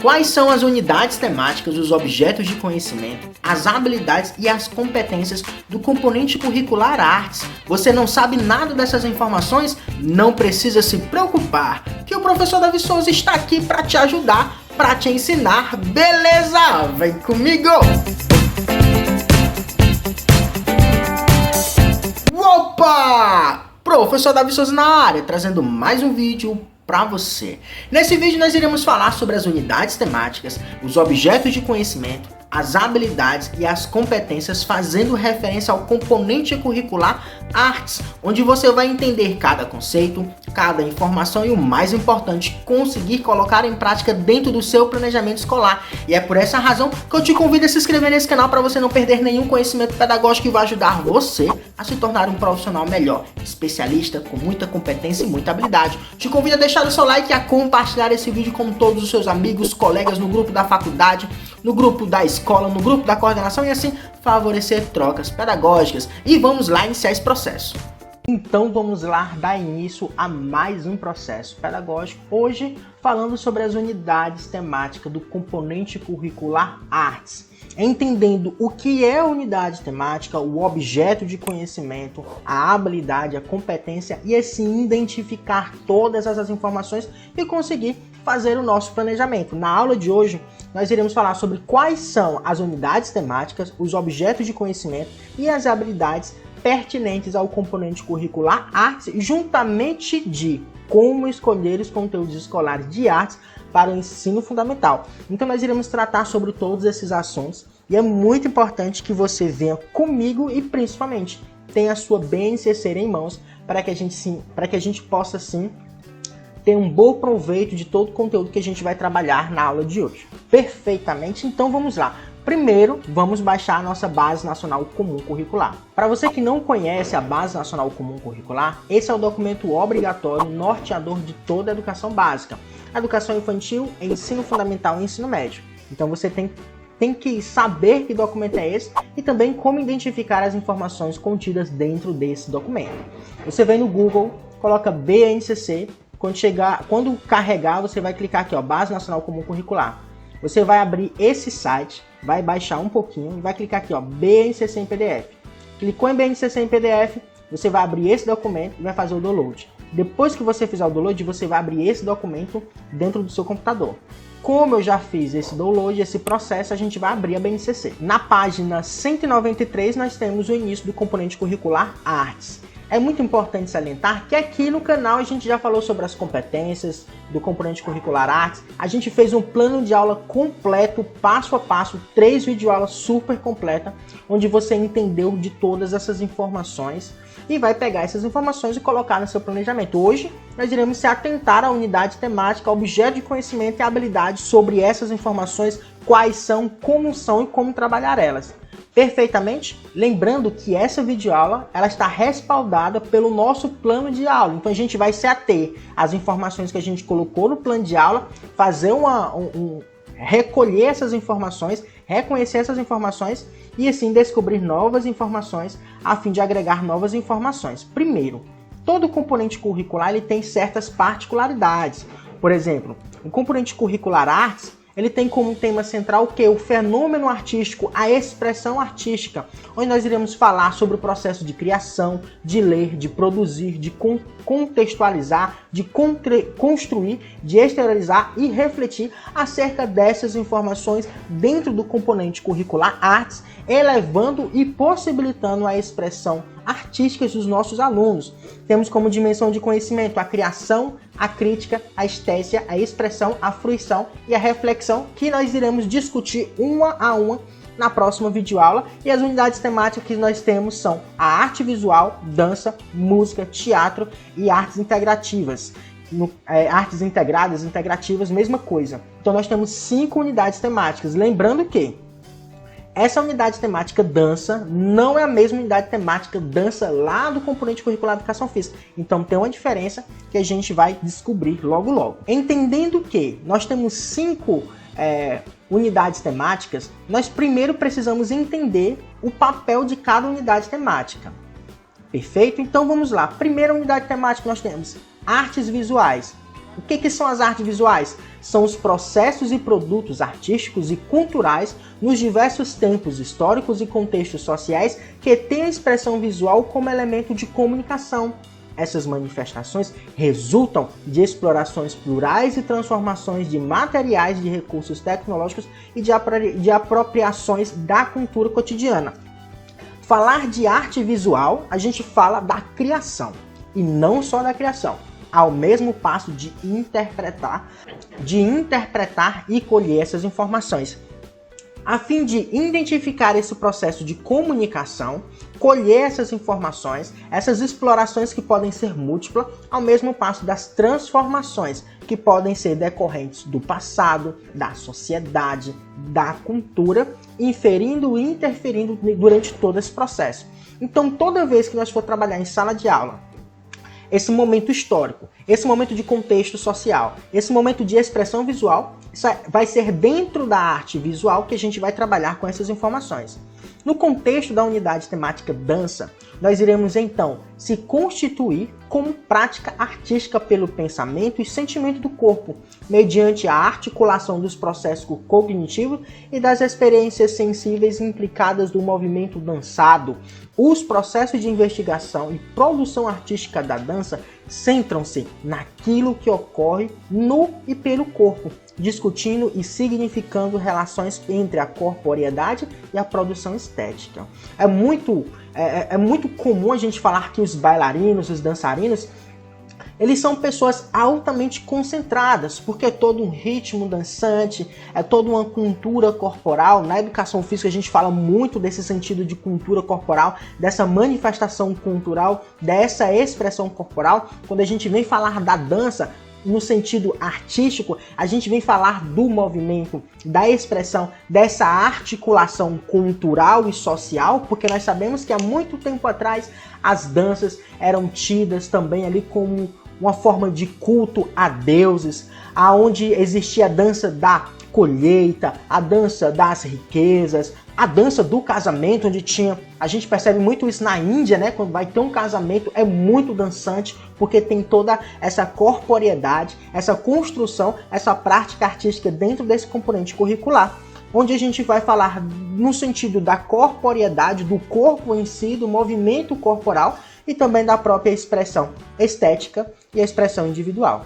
Quais são as unidades temáticas, os objetos de conhecimento, as habilidades e as competências do componente curricular Artes? Você não sabe nada dessas informações? Não precisa se preocupar, que o professor Davi Souza está aqui para te ajudar, para te ensinar, beleza? Vem comigo! Opa! Professor Davi Souza na área, trazendo mais um vídeo para você. Nesse vídeo nós iremos falar sobre as unidades temáticas, os objetos de conhecimento, as habilidades e as competências, fazendo referência ao componente curricular Artes, onde você vai entender cada conceito, cada informação e, o mais importante, conseguir colocar em prática dentro do seu planejamento escolar. E é por essa razão que eu te convido a se inscrever nesse canal para você não perder nenhum conhecimento pedagógico que vai ajudar você a se tornar um profissional melhor, especialista com muita competência e muita habilidade. Te convido a deixar o seu like e a compartilhar esse vídeo com todos os seus amigos, colegas no grupo da faculdade, no grupo da escola, no grupo da coordenação e assim favorecer trocas pedagógicas. E vamos lá iniciar esse processo. Então vamos lá dar início a mais um processo pedagógico, hoje falando sobre as unidades temáticas do componente curricular Artes. Entendendo o que é a unidade temática, o objeto de conhecimento, a habilidade, a competência e assim identificar todas essas informações e conseguir fazer o nosso planejamento. Na aula de hoje nós iremos falar sobre quais são as unidades temáticas, os objetos de conhecimento e as habilidades pertinentes ao componente curricular Artes, juntamente de como escolher os conteúdos escolares de artes para o ensino fundamental. Então nós iremos tratar sobre todos esses assuntos e é muito importante que você venha comigo e principalmente tenha a sua BNCC em mãos para que a gente possa sim ter um bom proveito de todo o conteúdo que a gente vai trabalhar na aula de hoje. Perfeitamente, então vamos lá. Primeiro, vamos baixar a nossa Base Nacional Comum Curricular. Para você que não conhece a Base Nacional Comum Curricular, esse é o documento obrigatório norteador de toda a educação básica. Educação infantil, ensino fundamental e ensino médio. Então você tem que saber que documento é esse e também como identificar as informações contidas dentro desse documento. Você vem no Google, coloca BNCC, quando carregar você vai clicar aqui, ó, Base Nacional Comum Curricular. Você vai abrir esse site, vai baixar um pouquinho e vai clicar aqui, ó, BNCC em PDF. Clicou em BNCC em PDF, você vai abrir esse documento e vai fazer o download. Depois que você fizer o download, você vai abrir esse documento dentro do seu computador. Como eu já fiz esse download, esse processo, a gente vai abrir a BNCC. Na página 193, nós temos o início do componente curricular Artes. É muito importante salientar que aqui no canal a gente já falou sobre as competências do componente curricular Artes. A gente fez um plano de aula completo, passo a passo, 3 videoaulas super completas, onde você entendeu de todas essas informações e vai pegar essas informações e colocar no seu planejamento. Hoje nós iremos se atentar à unidade temática, ao objeto de conhecimento e habilidade sobre essas informações, quais são e como trabalhar elas. Perfeitamente, lembrando que essa videoaula ela está respaldada pelo nosso plano de aula. Então a gente vai se ater às informações que a gente colocou no plano de aula, fazer recolher essas informações, reconhecer essas informações e assim descobrir novas informações a fim de agregar novas informações. Primeiro, todo componente curricular ele tem certas particularidades. Por exemplo, o componente curricular Artes ele tem como tema central o que? O fenômeno artístico, a expressão artística, onde nós iremos falar sobre o processo de criação, de ler, de produzir, de contextualizar, de construir, de exteriorizar e refletir acerca dessas informações dentro do componente curricular Artes, elevando e possibilitando a expressão artística dos nossos alunos. Temos como dimensão de conhecimento a criação, a crítica, a estética, a expressão, a fruição e a reflexão, que nós iremos discutir uma a uma na próxima videoaula. E as unidades temáticas que nós temos são a arte visual, dança, música, teatro e artes integrativas. Artes integradas, integrativas, mesma coisa. Então nós temos 5 unidades temáticas. Lembrando que essa unidade temática dança não é a mesma unidade temática dança lá do componente curricular de educação física. Então tem uma diferença que a gente vai descobrir logo logo. Entendendo que nós temos 5 unidades temáticas, nós primeiro precisamos entender o papel de cada unidade temática. Perfeito? Então vamos lá. Primeira unidade temática nós temos artes visuais. O que são as artes visuais? São os processos e produtos artísticos e culturais nos diversos tempos históricos e contextos sociais que têm a expressão visual como elemento de comunicação. Essas manifestações resultam de explorações plurais e transformações de materiais, de recursos tecnológicos e de apropriações da cultura cotidiana. Falar de arte visual, a gente fala da criação, e não só da criação, ao mesmo passo de interpretar e colher essas informações, a fim de identificar esse processo de comunicação, colher essas informações, essas explorações que podem ser múltiplas, ao mesmo passo das transformações que podem ser decorrentes do passado, da sociedade, da cultura, inferindo e interferindo durante todo esse processo. Então, toda vez que nós for trabalhar em sala de aula, esse momento histórico, esse momento de contexto social, esse momento de expressão visual, isso vai ser dentro da arte visual que a gente vai trabalhar com essas informações. No contexto da unidade temática dança, nós iremos então se constituir como prática artística pelo pensamento e sentimento do corpo, mediante a articulação dos processos cognitivos e das experiências sensíveis implicadas do movimento dançado. Os processos de investigação e produção artística da dança centram-se naquilo que ocorre no e pelo corpo, discutindo e significando relações entre a corporeidade e a produção estética. É muito comum a gente falar que os bailarinos, os dançarinos, eles são pessoas altamente concentradas, porque é todo um ritmo dançante, é toda uma cultura corporal. Na educação física a gente fala muito desse sentido de cultura corporal, dessa manifestação cultural, dessa expressão corporal. Quando a gente vem falar da dança, no sentido artístico, a gente vem falar do movimento, da expressão, dessa articulação cultural e social, porque nós sabemos que há muito tempo atrás as danças eram tidas também ali como uma forma de culto a deuses, aonde existia a dança da colheita, a dança das riquezas, a dança do casamento, onde tinha... A gente percebe muito isso na Índia, né? Quando vai ter um casamento, é muito dançante, porque tem toda essa corporeidade, essa construção, essa prática artística dentro desse componente curricular, onde a gente vai falar no sentido da corporeidade, do corpo em si, do movimento corporal e também da própria expressão estética e a expressão individual.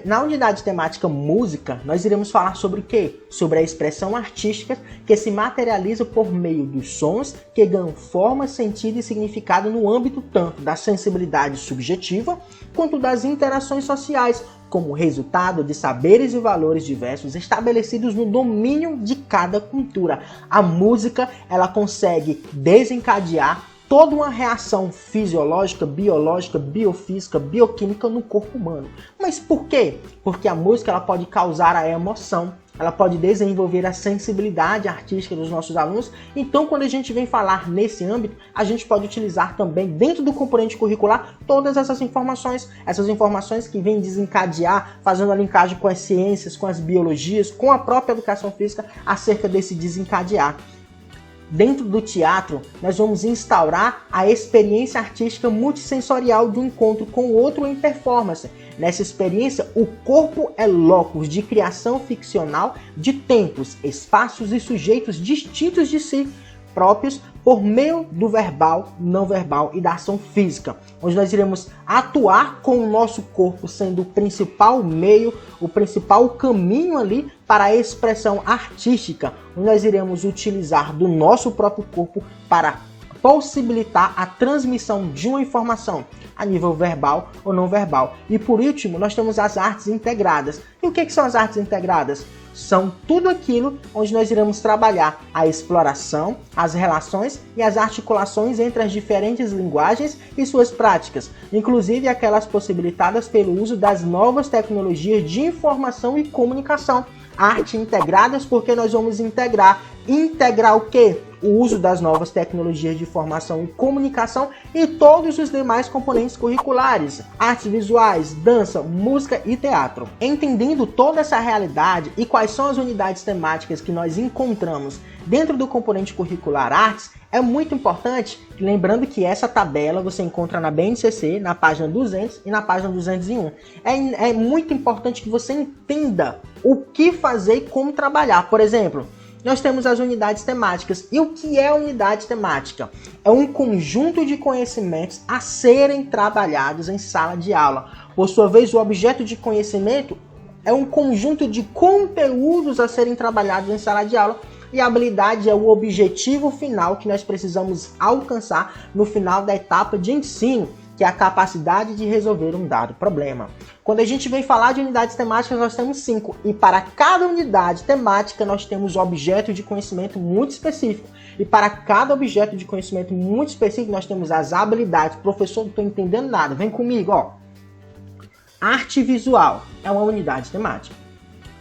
Na unidade temática música, nós iremos falar sobre o quê? Sobre a expressão artística que se materializa por meio dos sons que ganham forma, sentido e significado no âmbito tanto da sensibilidade subjetiva quanto das interações sociais, como resultado de saberes e valores diversos estabelecidos no domínio de cada cultura. A música, ela consegue desencadear toda uma reação fisiológica, biológica, biofísica, bioquímica no corpo humano. Mas por quê? Porque a música ela pode causar a emoção, ela pode desenvolver a sensibilidade artística dos nossos alunos. Então, quando a gente vem falar nesse âmbito, a gente pode utilizar também, dentro do componente curricular, todas essas informações que vêm desencadear, fazendo a linkagem com as ciências, com as biologias, com a própria educação física, acerca desse desencadear. Dentro do teatro, nós vamos instaurar a experiência artística multissensorial de um encontro com o outro em performance. Nessa experiência, o corpo é locus de criação ficcional de tempos, espaços e sujeitos distintos de si, próprios por meio do verbal, não verbal e da ação física, onde nós iremos atuar com o nosso corpo sendo o principal meio, o principal caminho ali para a expressão artística, onde nós iremos utilizar do nosso próprio corpo para possibilitar a transmissão de uma informação a nível verbal ou não verbal. E por último, nós temos as artes integradas. E o que são as artes integradas? São tudo aquilo onde nós iremos trabalhar a exploração, as relações e as articulações entre as diferentes linguagens e suas práticas, inclusive aquelas possibilitadas pelo uso das novas tecnologias de informação e comunicação. Arte integradas porque nós vamos integrar o quê? O uso das novas tecnologias de informação e comunicação e todos os demais componentes curriculares, artes visuais, dança, música e teatro. Entendendo traduzindo toda essa realidade e quais são as unidades temáticas que nós encontramos dentro do componente curricular Artes, é muito importante, lembrando que essa tabela você encontra na BNCC, na página 200 e na página 201. É muito importante que você entenda o que fazer e como trabalhar. Por exemplo, nós temos as unidades temáticas. E o que é unidade temática? É um conjunto de conhecimentos a serem trabalhados em sala de aula. Por sua vez, o objeto de conhecimento é um conjunto de conteúdos a serem trabalhados em sala de aula. E a habilidade é o objetivo final que nós precisamos alcançar no final da etapa de ensino, que é a capacidade de resolver um dado problema. Quando a gente vem falar de unidades temáticas, nós temos 5. E para cada unidade temática, nós temos objeto de conhecimento muito específico. E para cada objeto de conhecimento muito específico, nós temos as habilidades. Professor, não estou entendendo nada. Vem comigo, ó. Arte visual é uma unidade temática.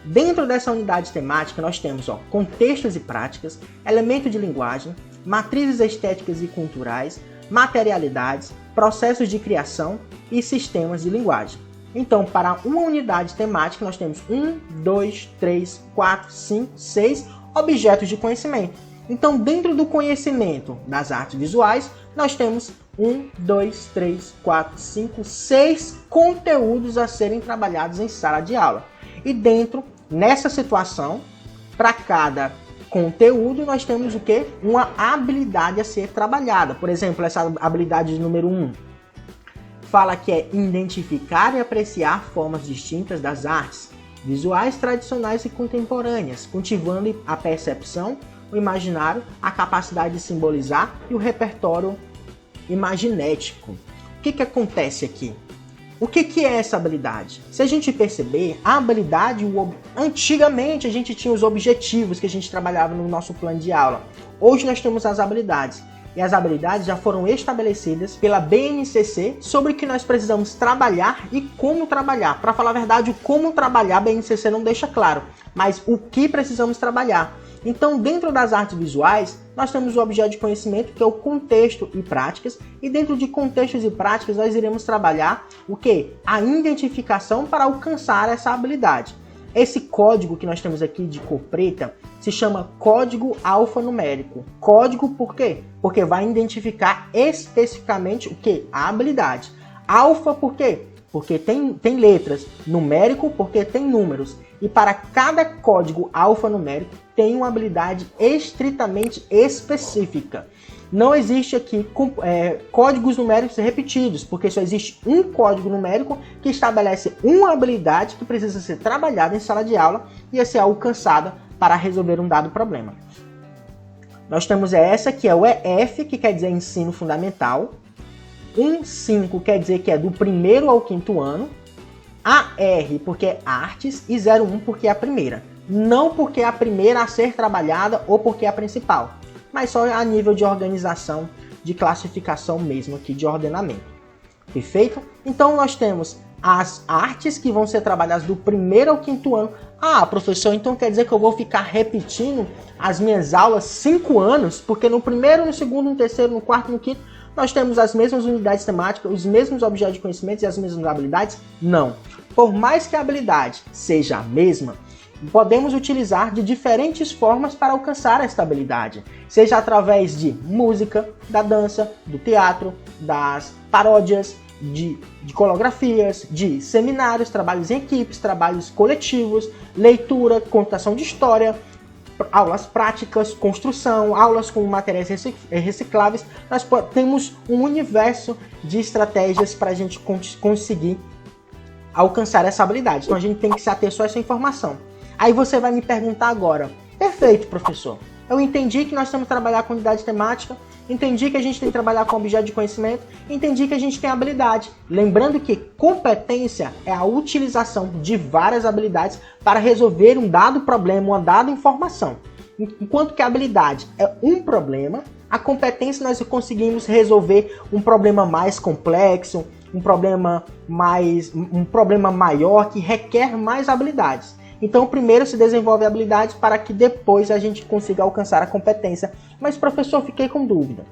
Dentro dessa unidade temática, nós temos contextos e práticas, elemento de linguagem, matrizes estéticas e culturais, materialidades, processos de criação e sistemas de linguagem. Então, para uma unidade temática, nós temos 1, 2, 3, 4, 5, 6 objetos de conhecimento. Então, dentro do conhecimento das artes visuais, nós temos 1, 2, 3, 4, 5, 6 conteúdos a serem trabalhados em sala de aula. E nessa situação, para cada conteúdo, nós temos o quê? Uma habilidade a ser trabalhada. Por exemplo, essa habilidade número 1 fala que é identificar e apreciar formas distintas das artes visuais tradicionais e contemporâneas, cultivando a percepção, o imaginário, a capacidade de simbolizar e o repertório imaginético. O que acontece aqui? O que é essa habilidade? Se a gente perceber, a habilidade, antigamente a gente tinha os objetivos que a gente trabalhava no nosso plano de aula. Hoje nós temos as habilidades. E as habilidades já foram estabelecidas pela BNCC sobre o que nós precisamos trabalhar e como trabalhar. Para falar a verdade, o como trabalhar a BNCC não deixa claro, mas o que precisamos trabalhar. Então, dentro das artes visuais, nós temos o objeto de conhecimento, que é o contexto e práticas, e dentro de contextos e práticas nós iremos trabalhar o quê? A identificação para alcançar essa habilidade. Esse código que nós temos aqui de cor preta se chama código alfanumérico. Código por quê? Porque vai identificar especificamente o quê? A habilidade. Alfa por quê? Porque tem letras. Numérico porque tem números. E para cada código alfanumérico tem uma habilidade estritamente específica. Não existe aqui códigos numéricos repetidos, porque só existe um código numérico que estabelece uma habilidade que precisa ser trabalhada em sala de aula e a ser alcançada para resolver um dado problema. Nós temos essa que é o EF, que quer dizer ensino fundamental. 1.5 quer dizer que é do 1º ao 5º ano. AR porque é artes e 01 porque é a primeira. Não porque é a primeira a ser trabalhada ou porque é a principal, mas só a nível de organização, de classificação mesmo aqui, de ordenamento. Perfeito? Então nós temos as artes que vão ser trabalhadas do 1º ao 5º ano. Ah, professor, então quer dizer que eu vou ficar repetindo as minhas aulas 5 anos? Porque no 1º, no 2º, no 3º, no 4º, no 5º, nós temos as mesmas unidades temáticas, os mesmos objetos de conhecimento e as mesmas habilidades? Não. Por mais que a habilidade seja a mesma, podemos utilizar de diferentes formas para alcançar esta habilidade. Seja através de música, da dança, do teatro, das paródias, de coreografias, de seminários, trabalhos em equipes, trabalhos coletivos, leitura, contação de história, aulas práticas, construção, aulas com materiais recicláveis. Nós temos um universo de estratégias para a gente conseguir alcançar essa habilidade. Então a gente tem que se ater só a essa informação. Aí você vai me perguntar agora, perfeito, professor, eu entendi que nós temos que trabalhar com unidade temática, entendi que a gente tem que trabalhar com objeto de conhecimento, entendi que a gente tem habilidade. Lembrando que competência é a utilização de várias habilidades para resolver um dado problema, uma dada informação. Enquanto que a habilidade é um problema, a competência nós conseguimos resolver um problema mais complexo, um problema maior que requer mais habilidades. Então, primeiro se desenvolve a habilidade para que depois a gente consiga alcançar a competência. Mas, professor, fiquei com dúvida.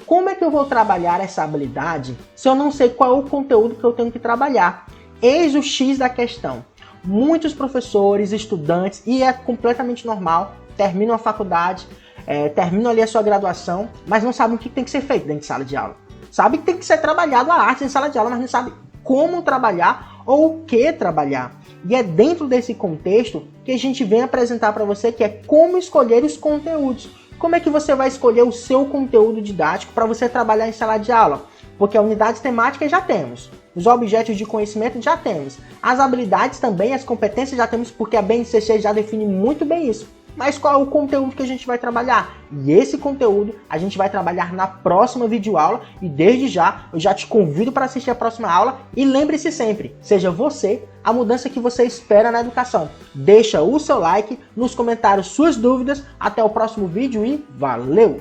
Como é que eu vou trabalhar essa habilidade se eu não sei qual é o conteúdo que eu tenho que trabalhar? Eis o X da questão. muitos professores, estudantes, e é completamente normal, terminam a faculdade, terminam ali a sua graduação, mas não sabem o que tem que ser feito dentro de sala de aula. Sabe que tem que ser trabalhado a arte em sala de aula, mas não sabe como trabalhar ou o que trabalhar. E é dentro desse contexto que a gente vem apresentar para você que é como escolher os conteúdos. Como é que você vai escolher o seu conteúdo didático para você trabalhar em sala de aula? Porque a unidade temática já temos, os objetos de conhecimento já temos, as habilidades também, as competências já temos, porque a BNCC já define muito bem isso. Mas qual é o conteúdo que a gente vai trabalhar? E esse conteúdo a gente vai trabalhar na próxima videoaula, e desde já eu já te convido para assistir a próxima aula. E lembre-se sempre, seja você a mudança que você espera na educação. Deixa o seu like, nos comentários suas dúvidas. Até o próximo vídeo e valeu!